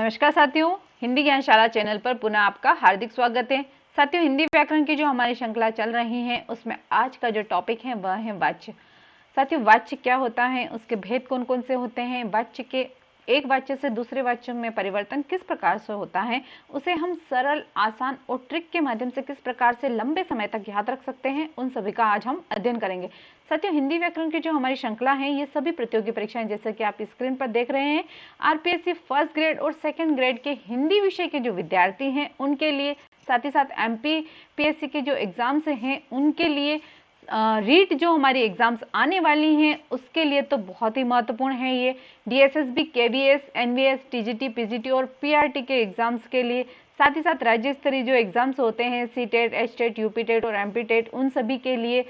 नमस्कार साथियों, हिंदी ज्ञानशाला चैनल पर पुनः आपका हार्दिक स्वागत है। साथियों, हिंदी व्याकरण की जो हमारी श्रृंखला चल रही है उसमें आज का जो टॉपिक है वह है वाच्य। साथियों, वाच्य क्या होता है, उसके भेद कौन कौन से होते हैं, वाच्य के एक वाच्य से दूसरे वाच्य में परिवर्तन किस प्रकार से होता है, उसे हम सरल, आसान और ट्रिक के माध्यम से किस प्रकार से लंबे समय तक याद रख सकते हैं, उन सभी का आज हम अध्ययन करेंगे। साथियों, हिंदी व्याकरण की जो हमारी श्रृंखला है ये सभी प्रतियोगी परीक्षाएं जैसे कि आप स्क्रीन पर देख रहे हैं, आरपीएससी फर्स्ट ग्रेड और सेकंड ग्रेड के हिंदी विषय के जो विद्यार्थी हैं उनके लिए, साथ ही साथ एमपीपीएससी के जो एग्जाम्स हैं उनके लिए, रीट जो हमारी एग्जाम्स आने वाली हैं उसके लिए तो बहुत ही महत्वपूर्ण है ये। DSSB, KVS, NVS, TGT, PGT और पीआरटी के एग्जाम्स के लिए, साथ ही साथ राज्य स्तरीय जो एग्जाम्स होते हैं सीटेट, एचटेट, यूपीटेट और एमपीटेट, उन सभी के लिए,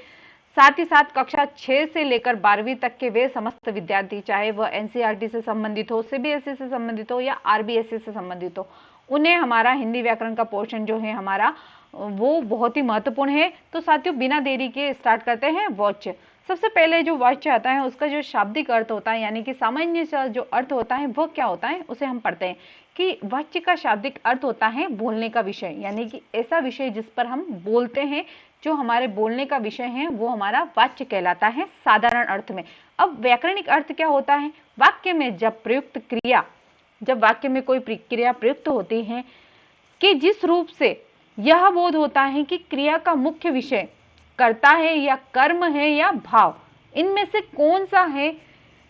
साथ ही साथ कक्षा 6 से लेकर 12वीं तक के वे समस्त विद्यार्थी, चाहे वह एनसीईआरटी से संबंधित हो, सीबीएसई से संबंधित हो या आरबीएसई से संबंधित हो, उन्हें हमारा हिंदी व्याकरण का पोर्शन जो है हमारा वो बहुत ही महत्वपूर्ण है। तो साथियों, बिना देरी के स्टार्ट करते हैं वाच्य। सबसे पहले जो वाच्य आता है उसका जो शाब्दिक अर्थ होता है, यानी कि सामान्य सा जो अर्थ होता है वो क्या होता है, उसे हम पढ़ते हैं कि वाच्य का शाब्दिक अर्थ होता है बोलने का विषय, यानी कि ऐसा विषय जिस पर हम बोलते हैं, जो हमारे बोलने का विषय है वो हमारा वाच्य कहलाता है साधारण अर्थ में। अब व्याकरणिक अर्थ क्या होता है, वाक्य में जब प्रयुक्त क्रिया, जब वाक्य में कोई क्रिया प्रयुक्त होती है कि जिस रूप से यह बोध होता है कि क्रिया का मुख्य विषय कर्ता है या कर्म है या भाव, इनमें से कौन सा है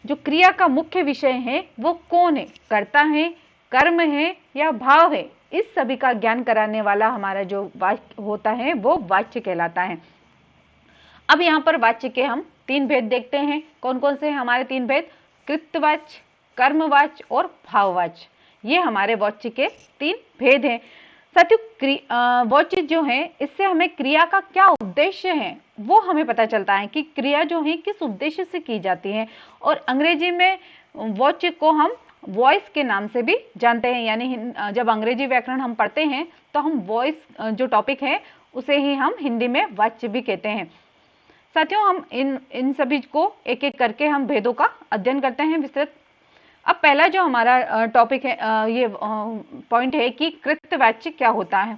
जो क्रिया का मुख्य विषय है, वो कौन है, कर्ता है, कर्म है या भाव है, इस सभी का ज्ञान कराने वाला हमारा जो वाक्य होता है वो वाच्य कहलाता है। अब यहाँ पर वाच्य के हम 3 भेद देखते हैं। कौन कौन से हैं हमारे 3 भेद? कृत्यवाच्य, कर्मवाच्य और भाववाच्य। ये हमारे वाच्य के 3 भेद हैं। साथियों, वाच्य जो है इससे हमें क्रिया का क्या उद्देश्य है वो हमें पता चलता है कि क्रिया जो है किस उद्देश्य से की जाती है। और अंग्रेजी में वाच्य को हम वॉइस के नाम से भी जानते हैं, यानी जब अंग्रेजी व्याकरण हम पढ़ते हैं तो हम वॉइस जो टॉपिक है उसे ही हम हिंदी में वाच्य भी कहते हैं। साथियों, हम इन सभी को एक एक करके हम भेदों का अध्ययन करते हैं विस्तृत। अब पहला जो हमारा टॉपिक है, ये पॉइंट है कि कृत्यवाच्य क्या होता है।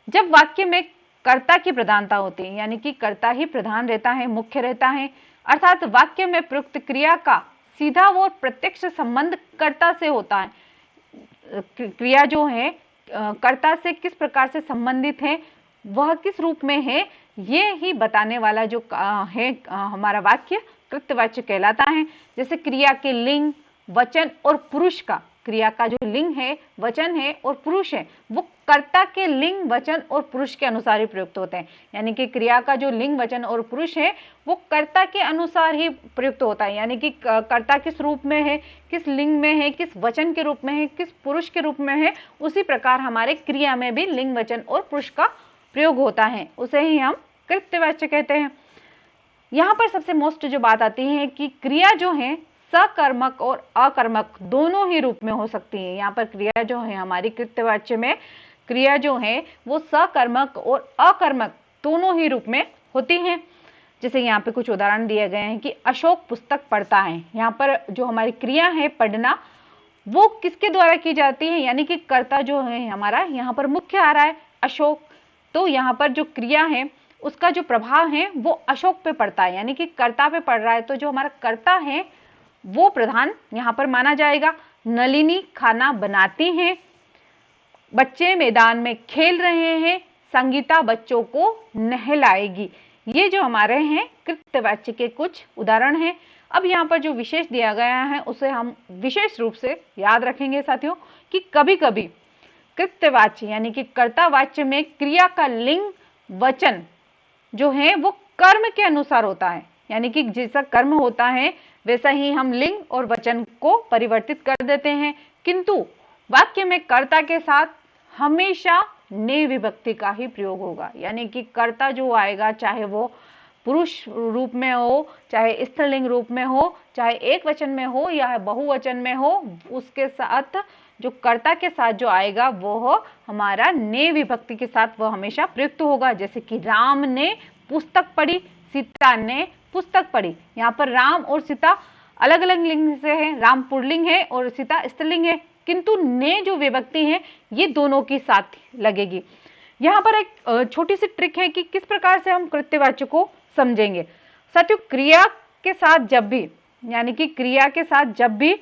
जब वाक्य में कर्ता की प्रधानता होती है, यानी कि कर्ता ही प्रधान रहता है, मुख्य रहता है, अर्थात वाक्य में प्रयुक्त क्रिया का सीधा और प्रत्यक्ष संबंध कर्ता से होता है। क्रिया जो है कर्ता से किस प्रकार से संबंधित है, वह किस रूप में है, ये ही बताने वाला जो है हमारा वाक्य कृत्यवाच्य कहलाता है। जैसे क्रिया के लिंग, वचन और पुरुष का, क्रिया का जो लिंग है, वचन है और पुरुष है, वो कर्ता के लिंग, वचन और पुरुष के अनुसार ही प्रयुक्त होते हैं। यानी कि क्रिया का जो लिंग, वचन और पुरुष है वो कर्ता के अनुसार ही प्रयुक्त होता है, यानी कि कर्ता किस रूप में है, किस लिंग में है, किस वचन के रूप में है, किस पुरुष के रूप में है, उसी प्रकार हमारे क्रिया में भी लिंग, वचन और पुरुष का प्रयोग होता है, उसे ही हम कृत्यवाच्य कहते हैं। यहाँ पर सबसे मोस्ट जो बात आती है कि क्रिया जो है सकर्मक और अकर्मक दोनों ही रूप में हो सकती है। यहाँ पर क्रिया जो है हमारी कृत्यवाच्य में, क्रिया जो है वो सकर्मक और अकर्मक दोनों ही रूप में होती हैं। जैसे यहाँ पे कुछ उदाहरण दिए गए हैं कि अशोक पुस्तक पढ़ता है। यहाँ पर जो हमारी क्रिया है पढ़ना, वो किसके द्वारा की जाती है, यानी कि कर्ता जो है हमारा यहाँ पर मुख्य आ रहा है अशोक, तो यहाँ पर जो क्रिया है उसका जो प्रभाव है वो अशोक पे पड़ता है, यानी कि कर्ता पे पड़ रहा है, तो जो हमारा कर्ता है वो प्रधान यहाँ पर माना जाएगा। नलिनी खाना बनाती हैं, बच्चे मैदान में खेल रहे हैं, संगीता बच्चों को नहलाएगी। ये जो हमारे हैं कृत्यवाच्य के कुछ उदाहरण हैं। अब यहाँ पर जो विशेष दिया गया है उसे हम विशेष रूप से याद रखेंगे साथियों, कि कभी कभी कृत्यवाच्य यानी कि कर्तावाच्य में क्रिया का लिंग, वचन जो है वो कर्म के अनुसार होता है, यानी कि जैसा कर्म होता है वैसा ही हम लिंग और वचन को परिवर्तित कर देते हैं, किंतु वाक्य में कर्ता के साथ हमेशा ने विभक्ति का ही प्रयोग होगा, यानी कि कर्ता जो आएगा चाहे वो पुरुष रूप में हो, चाहे स्त्रीलिंग रूप में हो, चाहे एक वचन में हो या बहुवचन में हो, उसके साथ जो कर्ता के साथ जो आएगा वो हमारा ने विभक्ति के साथ वह हमेशा प्रयुक्त होगा। जैसे कि राम ने पुस्तक पढ़ी, सीता ने पुस्तक पढ़ी। यहाँ पर राम और सीता अलग अलग लिंग से है, राम पुल्लिंग है और सीता स्त्रीलिंग है, किंतु ने जो विभक्ति है ये दोनों की साथ लगेगी। यहाँ पर एक छोटी सी ट्रिक है कि किस प्रकार से हम कृत्यवाच्य को समझेंगे। साथियों, क्रिया के साथ जब भी, यानी कि क्रिया के साथ जब भी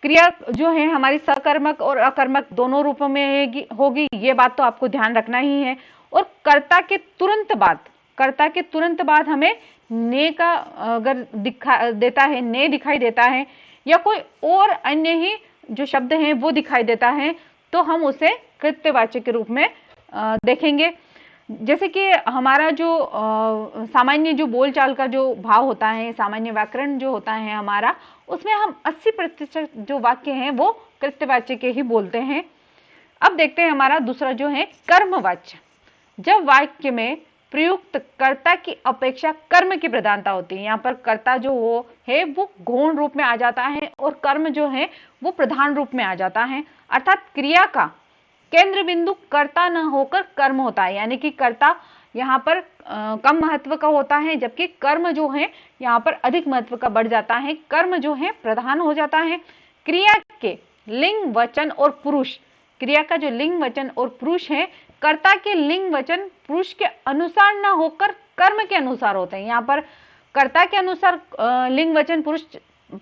क्रिया जो है हमारी सकर्मक और अकर्मक दोनों रूपों में होगी, ये बात तो आपको ध्यान रखना ही है। और कर्ता के तुरंत बाद हमें ने का अगर देता है, ने दिखाई देता है या कोई और अन्य ही जो शब्द हैं वो दिखाई देता है, तो हम उसे कृत्यवाच्य के रूप में देखेंगे। जैसे कि हमारा जो सामान्य जो बोलचाल का जो भाव होता है, सामान्य व्याकरण जो होता है हमारा, उसमें हम 80% जो वाक्य हैं वो कृत्यवाच्य के ही बोलते हैं। अब देखते हैं हमारा दूसरा जो है कर्मवाच्य। जब वाक्य में प्रयुक्त कर्ता की अपेक्षा कर्म की प्रधानता होती है, यहाँ पर कर्ता जो है वो गौण रूप में आ जाता है और कर्म जो है वो प्रधान रूप में आ जाता है, अर्थात क्रिया का केंद्र बिंदु कर्ता न होकर कर्म होता है, यानी कि कर्ता यहाँ पर कम महत्व का होता है, जबकि कर्म जो है यहाँ पर अधिक महत्व का बढ़ जाता है, कर्म जो है प्रधान हो जाता है। क्रिया के लिंग, वचन और पुरुष, क्रिया का जो लिंग, वचन और पुरुष है, कर्ता के लिंग, वचन, पुरुष के अनुसार न होकर कर्म के अनुसार होते हैं। यहाँ पर कर्ता के अनुसार लिंग, वचन, पुरुष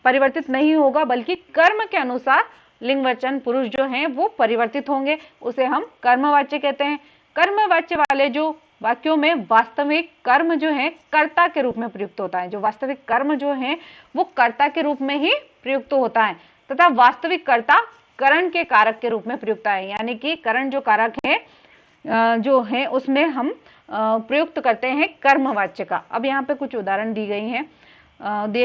परिवर्तित नहीं होगा, बल्कि कर्म के अनुसार लिंग, वचन, पुरुष जो हैं वो परिवर्तित होंगे, उसे हम कर्मवाच्य कहते हैं। कर्मवाच्य वाले जो वाक्यों में वास्तविक कर्म जो है कर्ता के रूप में प्रयुक्त होता है, जो वास्तविक कर्म जो है वो कर्ता के रूप में ही प्रयुक्त होता है, तथा वास्तविक कर्ता करण के कारक के रूप में प्रयुक्त है, यानी कि करण जो कारक है जो है उसमें हम प्रयुक्त करते हैं कर्मवाच्य का। अब यहाँ पे कुछ उदाहरण दिए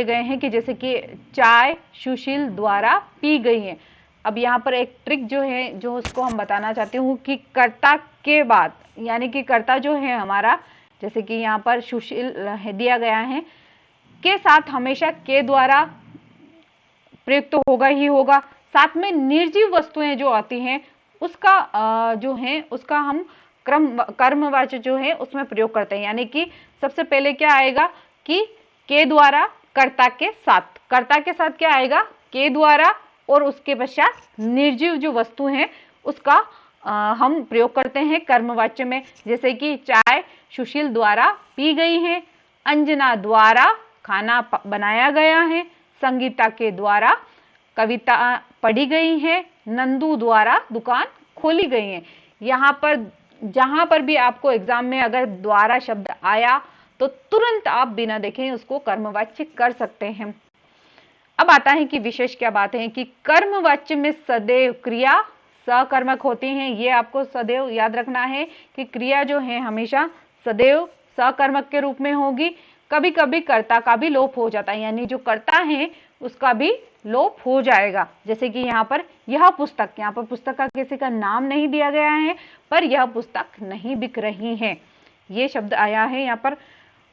गए हैं कि जैसे कि चाय सुशील द्वारा पी गई है। अब यहाँ पर एक ट्रिक जो है जो उसको हम बताना चाहती हूँ कि कर्ता के बाद, यानी कि कर्ता जो है हमारा, जैसे कि यहाँ पर सुशील दिया गया है, के साथ हमेशा के द्वारा प्रयुक्त होगा ही होगा। साथ में निर्जीव वस्तुएं जो आती हैं उसका जो है उसका हम कर्मवाच्य जो है उसमें प्रयोग करते हैं, यानी कि सबसे पहले क्या आएगा कि के द्वारा कर्ता के साथ क्या आएगा, के द्वारा, और उसके पश्चात निर्जीव जो वस्तु है उसका हम प्रयोग करते हैं कर्मवाच्य में। जैसे कि चाय सुशील द्वारा पी गई है, अंजना द्वारा खाना बनाया गया है, संगीता के द्वारा कविता पढ़ी गई है, नंदू द्वारा दुकान खोली गई है। यहाँ पर जहां पर भी आपको एग्जाम में अगर द्वारा शब्द आया तो तुरंत आप बिना देखे उसको कर्मवाच्य कर सकते हैं। अब आता है कि विशेष क्या बात है कि कर्मवाच्य में सदैव क्रिया सकर्मक होती हैं। ये आपको सदैव याद रखना है कि क्रिया जो है हमेशा सदैव सकर्मक के रूप में होगी। कभी कभी कर्ता का भी लोप हो जाता है, यानी जो कर्ता है उसका भी लोप हो जाएगा। जैसे कि यहाँ पर यह पुस्तक, यहाँ पर पुस्तक का किसी का नाम नहीं दिया गया है, पर यह पुस्तक नहीं बिक रही है, ये शब्द आया है यहाँ पर।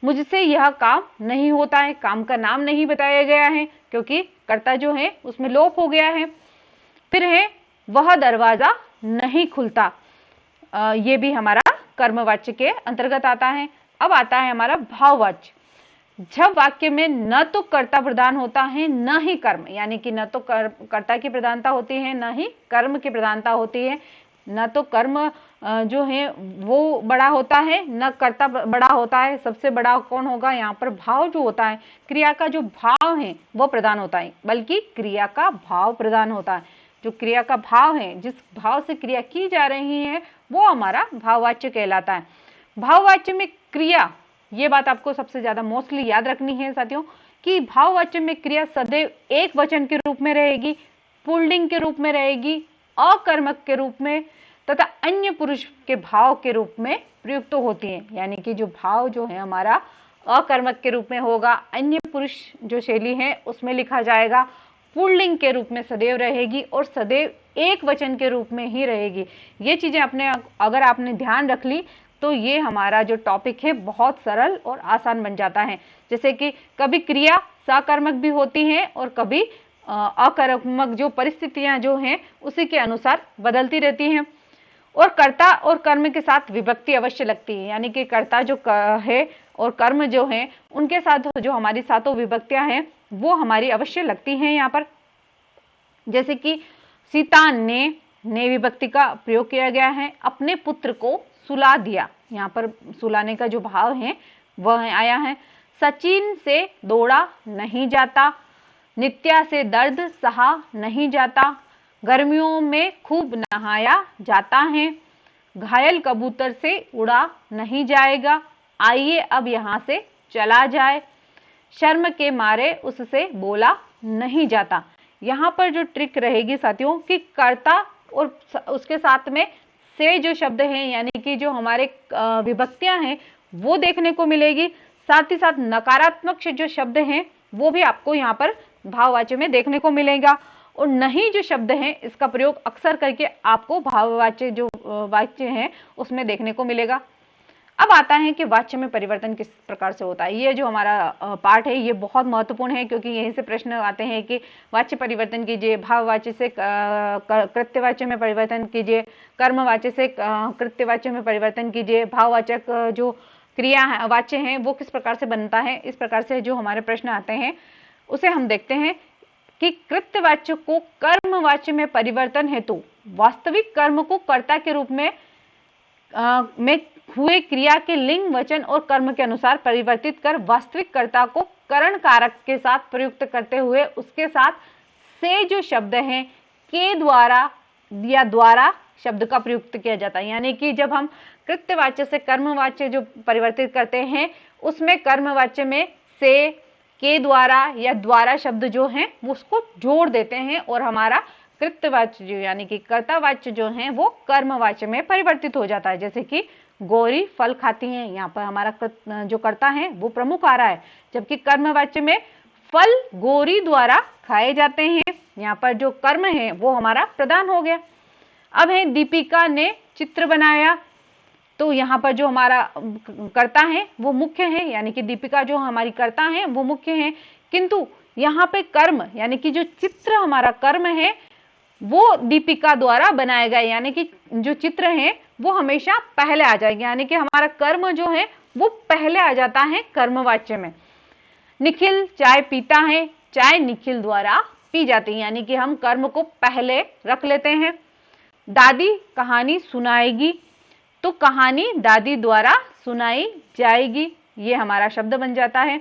मुझसे यह काम नहीं होता है, काम का नाम नहीं बताया गया है क्योंकि कर्ता जो है उसमें लोप हो गया है। फिर है वह दरवाजा नहीं खुलता, ये भी हमारा कर्मवाच्य के अंतर्गत आता है। अब आता है हमारा भाववाच्य। जब वाक्य में न तो कर्ता प्रधान होता है न ही कर्म, यानी कि न तो कर्ता की प्रधानता होती है न ही कर्म की प्रधानता होती है, न तो कर्म जो है वो बड़ा होता है न कर्ता बड़ा होता है। सबसे बड़ा कौन होगा, यहाँ पर भाव जो होता है, क्रिया का जो भाव है वो प्रधान होता है, बल्कि क्रिया का भाव प्रधान होता है। जो क्रिया का भाव है, जिस भाव से क्रिया की जा रही है वो हमारा भाववाच्य कहलाता है। भाववाच्य में क्रिया, ये बात आपको सबसे ज्यादा मोस्टली याद रखनी है साथियों, कि भाववाच्य में क्रिया सदैव एक वचन के रूप में रहेगी, पुल्लिंग के रूप में रहेगी, अकर्मक के रूप में तथा अन्य पुरुष के भाव के रूप में प्रयुक्त होती है। यानी कि जो भाव जो है हमारा अकर्मक के रूप में होगा, अन्य पुरुष जो शैली है उसमें लिखा जाएगा, पुल्लिंग के रूप में सदैव रहेगी और सदैव एक वचन के रूप में ही रहेगी। ये चीजें अगर आपने ध्यान रख ली तो ये हमारा जो टॉपिक है बहुत सरल और आसान बन जाता है। जैसे कि कभी क्रिया सकर्मक भी होती है और कभी अकर्मक, जो परिस्थितियां जो हैं उसी के अनुसार बदलती रहती हैं। और कर्ता और कर्म के साथ विभक्ति अवश्य लगती है, यानी कि कर्ता जो है और कर्म जो है उनके साथ जो हमारी सातों विभक्तियां हैं वो हमारी अवश्य लगती हैं यहाँ पर। जैसे कि सीता ने विभक्ति का प्रयोग किया गया है। अपने पुत्र को सुला दिया, यहाँ पर सुलाने का जो भाव है वह आया है। सचिन से दौड़ा नहीं जाता, नित्या से दर्द सहा नहीं जाता, गर्मियों में खूब नहाया जाता है, घायल कबूतर से उड़ा नहीं जाएगा, आइए अब यहाँ से चला जाए, शर्म के मारे उससे बोला नहीं जाता। यहाँ पर जो ट्रिक रहेगी साथियों कि कर्ता और उसके साथ में से जो शब्द हैं यानी कि जो हमारे विभक्तियां हैं वो देखने को मिलेगी, साथ ही साथ नकारात्मक जो शब्द हैं वो भी आपको यहाँ पर भाववाच्य में देखने को मिलेगा, और नहीं जो शब्द हैं इसका प्रयोग अक्सर करके आपको भाववाच्य जो वाच्य हैं उसमें देखने को मिलेगा। अब आता है कि वाच्य में परिवर्तन किस प्रकार से होता है। ये जो हमारा पार्ट है ये बहुत महत्वपूर्ण है, क्योंकि यहीं से प्रश्न आते हैं कि वाच्य परिवर्तन कीजिए, भाववाच्य से कृत्यवाच्य में परिवर्तन कीजिए, कर्मवाच्य से कृत्यवाच्य में परिवर्तन कीजिए, भाववाचक जो क्रिया वाच्य है वो किस प्रकार से बनता है। इस प्रकार से जो हमारे प्रश्न आते हैं उसे हम देखते हैं कि कृत्यवाच्य को कर्मवाच्य में परिवर्तन हेतु वास्तविक कर्म को कर्ता के रूप में हुए क्रिया के लिंग, वचन और कर्म के अनुसार परिवर्तित कर वास्तविक कर्ता को करण कारक के साथ प्रयुक्त करते हुए उसके साथ से जो शब्द हैं के द्वारा या द्वारा शब्द का प्रयुक्त किया जाता है। यानी कि जब हम कृत्यवाच्य से कर्मवाच्य जो परिवर्तित करते हैं उसमें कर्मवाच्य में से, के द्वारा या द्वारा शब्द जो हैं वो उसको जोड़ देते हैं और हमारा कृत्यवाच्य जो यानी कि कर्तावाच्य जो है वो कर्मवाच्य में परिवर्तित हो जाता है। जैसे कि गौरी फल खाती हैं, यहाँ पर हमारा जो कर्ता है वो प्रमुख आ रहा है, जबकि कर्मवाच्य में फल गौरी द्वारा खाए जाते हैं, यहाँ पर जो कर्म है वो हमारा प्रधान हो गया। अब है दीपिका ने चित्र बनाया, तो यहाँ पर जो हमारा कर्ता है वो मुख्य है, यानी कि दीपिका जो हमारी कर्ता है वो मुख्य है, किंतु यहाँ पे कर्म यानी कि जो चित्र हमारा कर्म है वो दीपिका द्वारा बनाया गया, यानी कि जो चित्र है वो हमेशा पहले आ जाएगा, यानी कि हमारा कर्म जो है वो पहले आ जाता है कर्मवाच्य में। निखिल चाय पीता है, चाय निखिल द्वारा पी जाती है, यानी कि हम कर्म को पहले रख लेते हैं। दादी कहानी सुनाएगी, तो कहानी दादी द्वारा सुनाई जाएगी, ये हमारा शब्द बन जाता है।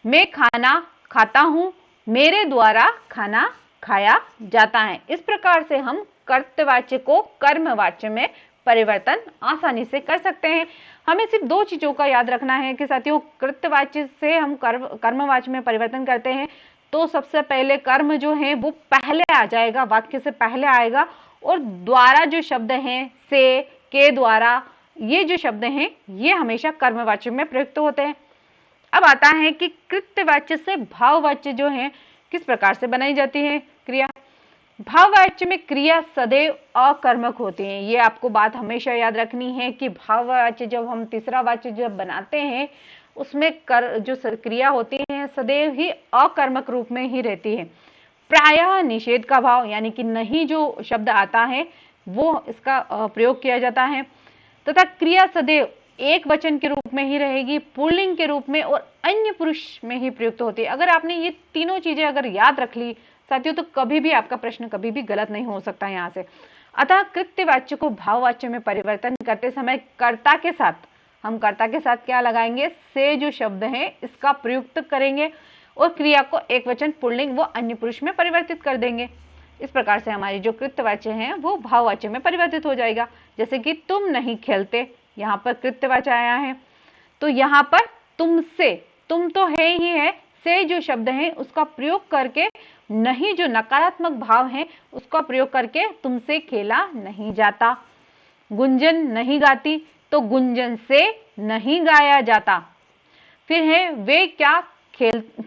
मैं खाना खाता हूं, मेरे द्वारा खाना खाया जाता है। इस प्रकार से हम कर्तवाच्य को कर्मवाच्य में परिवर्तन आसानी से कर सकते हैं। हमें सिर्फ दो चीजों का याद रखना है कि साथियों कृत्यवाच्य से हम कर्मवाच्य में परिवर्तन करते हैं तो सबसे पहले कर्म जो है वो पहले आ जाएगा, वाक्य से पहले आएगा, और द्वारा जो शब्द हैं से, के द्वारा, ये जो शब्द हैं ये हमेशा कर्मवाच्य में प्रयुक्त होते हैं। अब आता है कि कृत्यवाच्य से भाववाच्य जो है किस प्रकार से बनाई जाती है क्रिया। भाववाच्य में क्रिया सदैव अकर्मक होती है, ये आपको बात हमेशा याद रखनी है कि भाववाच्य जब हम तीसरा वाच्य जब बनाते हैं उसमें जो क्रिया होती है सदैव ही अकर्मक रूप में ही रहती है। प्रायः निषेध का भाव यानी कि नहीं जो शब्द आता है वो इसका प्रयोग किया जाता है, तथा क्रिया सदैव एक वचन के रूप में ही रहेगी, पुल्लिंग के रूप में और अन्य पुरुष में ही प्रयुक्त होती है। अगर आपने ये तीनों चीजें अगर याद रख ली साथियों तो कभी भी आपका प्रश्न कभी भी गलत नहीं हो सकता यहाँ से। अतः कृत्यवाच्य को भाववाच्य में परिवर्तन करते समय कर्ता के साथ हम कर्ता के साथ क्या लगाएंगे, से जो शब्द है इसका प्रयुक्त करेंगे और क्रिया को एक वचन पुल्लिंग व अन्य पुरुष में परिवर्तित कर देंगे। इस प्रकार से हमारी जो कृत्यवाच्य है वो भाववाच्य में परिवर्तित हो जाएगा। जैसे कि तुम नहीं खेलते, यहाँ पर कृत्यवाच्य आया है तो यहाँ पर तुमसे, तुम तो है ही है, से जो शब्द है उसका प्रयोग करके नहीं जो नकारात्मक भाव है उसका प्रयोग करके तुमसे खेला नहीं जाता। गुंजन नहीं गाती तो गुंजन से नहीं गाया जाता। फिर है वे क्या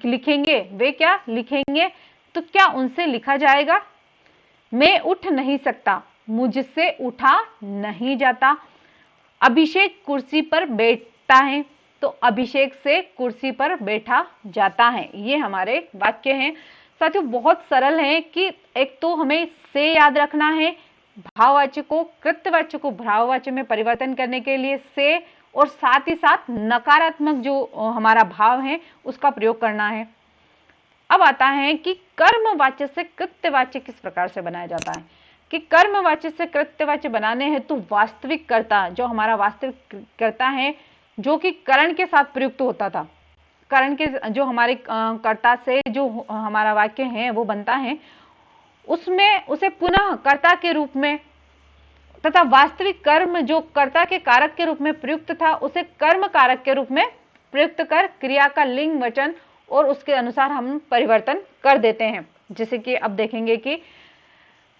लिखेंगे, वे क्या लिखेंगे तो क्या उनसे लिखा जाएगा। मैं उठ नहीं सकता, मुझसे उठा नहीं जाता। अभिषेक कुर्सी पर बैठता है तो अभिषेक से कुर्सी पर बैठा जाता है। ये हमारे वाक्य हैं साथियों, बहुत सरल है कि एक तो हमें से याद रखना है, भाववाच्य को कृत्यवाच्य को भाववाच्य में परिवर्तन करने के लिए से, और साथ ही साथ नकारात्मक जो हमारा भाव है उसका प्रयोग करना है। अब आता है कि कर्मवाच्य से कृत्यवाच्य किस प्रकार से बनाया जाता है। कि कर्मवाच्य से कृत्यवाच्य बनाने हेतु वास्तविक कर्ता, जो हमारा वास्तविक कर्ता है, जो कि करण के साथ प्रयुक्त होता था, करण के जो हमारे कर्ता से जो हमारा वाक्य है वो बनता है, उसमें उसे पुनः कर्ता के रूप में तथा वास्तविक कर्म जो कर्ता के कारक के रूप में प्रयुक्त था उसे कर्म कारक के रूप में प्रयुक्त कर क्रिया का लिंग वचन और उसके अनुसार हम परिवर्तन कर देते हैं। जैसे कि अब देखेंगे कि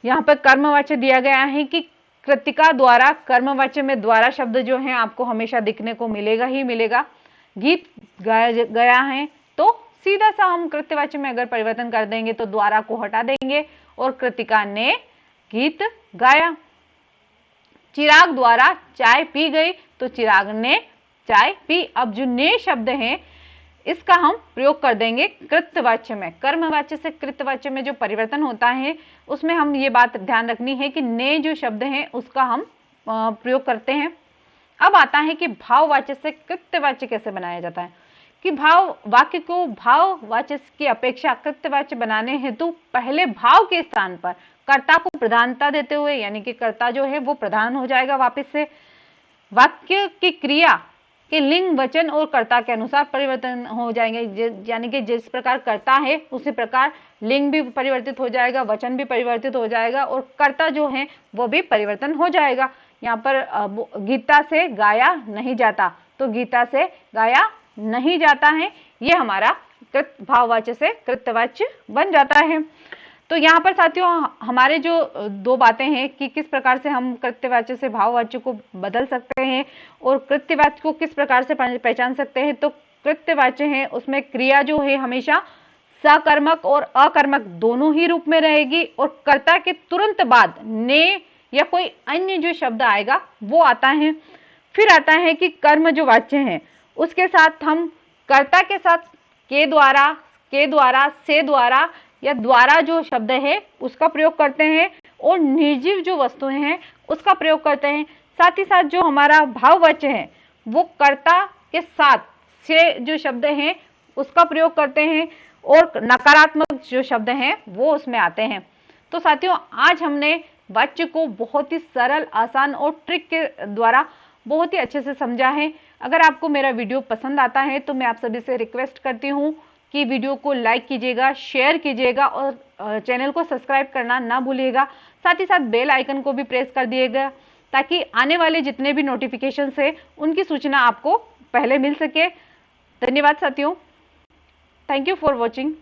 यहाँ पर कर्मवाच्य दिया गया है कि कृतिका द्वारा, कर्मवाच्य में द्वारा शब्द जो है आपको हमेशा दिखने को मिलेगा ही मिलेगा। गीत गाया गया है तो सीधा सा हम कृत्यवाच्य में अगर परिवर्तन कर देंगे तो द्वारा को हटा देंगे और कृतिका ने गीत गाया। चिराग द्वारा चाय पी गई तो चिराग ने चाय पी। अब जो ने शब्द है इसका हम प्रयोग कर देंगे कृत्यवाच्य में। कर्मवाच्य से कृत्यवाच्य में जो परिवर्तन होता है उसमें हम ये बात ध्यान रखनी है कि ने जो शब्द है उसका हम प्रयोग करते हैं। अब आता है कि भाववाच्य से कृत्यवाच्य कैसे बनाया जाता है। कि भाव वाक्य को भाववाच्य की अपेक्षा कृत्यवाच्य बनाने हेतु पहले भाव के स्थान पर कर्ता को प्रधानता देते हुए, यानी कि कर्ता जो है वो प्रधान हो जाएगा, वापस से वाक्य की क्रिया के लिंग वचन और कर्ता के अनुसार परिवर्तन हो जाएंगे। यानी कि जिस प्रकार कर्ता है उसी प्रकार लिंग भी परिवर्तित हो जाएगा, वचन भी परिवर्तित हो जाएगा और कर्ता जो है वो भी परिवर्तन हो जाएगा। यहाँ पर गीता से गाया नहीं जाता तो गीता से गाया नहीं जाता है, ये हमारा भाववाच्य से कृत्यवाच्य बन जाता है। तो यहाँ पर साथियों हमारे जो दो बातें हैं कि किस प्रकार से हम कृत्यवाच्य से भाववाच्य को बदल सकते हैं और कृत्यवाच्य को किस प्रकार से पहचान सकते हैं। तो कृत्यवाच्य है उसमें क्रिया जो है हमेशा सकर्मक और अकर्मक दोनों ही रूप में रहेगी और कर्ता के तुरंत बाद ने या कोई अन्य जो शब्द आएगा वो आता है। फिर आता है कि कर्म जो वाच्य है उसके साथ हम कर्ता के साथ के द्वारा, से द्वारा या द्वारा जो शब्द है उसका प्रयोग करते हैं और निर्जीव जो वस्तुएं हैं उसका प्रयोग करते हैं। साथ ही साथ जो हमारा भाववाच्य है वो कर्ता के साथ से जो शब्द हैं उसका प्रयोग करते हैं और नकारात्मक जो शब्द हैं वो उसमें आते हैं। तो साथियों आज हमने वाच्य को बहुत ही सरल, आसान और ट्रिक के द्वारा बहुत ही अच्छे से समझा है। अगर आपको मेरा वीडियो पसंद आता है तो मैं आप सभी से रिक्वेस्ट करती हूँ कि वीडियो को लाइक कीजिएगा, शेयर कीजिएगा और चैनल को सब्सक्राइब करना ना भूलिएगा। साथ ही साथ बेल आइकन को भी प्रेस कर दिएगा ताकि आने वाले जितने भी नोटिफिकेशन है उनकी सूचना आपको पहले मिल सके। धन्यवाद साथियों, थैंक यू फॉर वॉचिंग।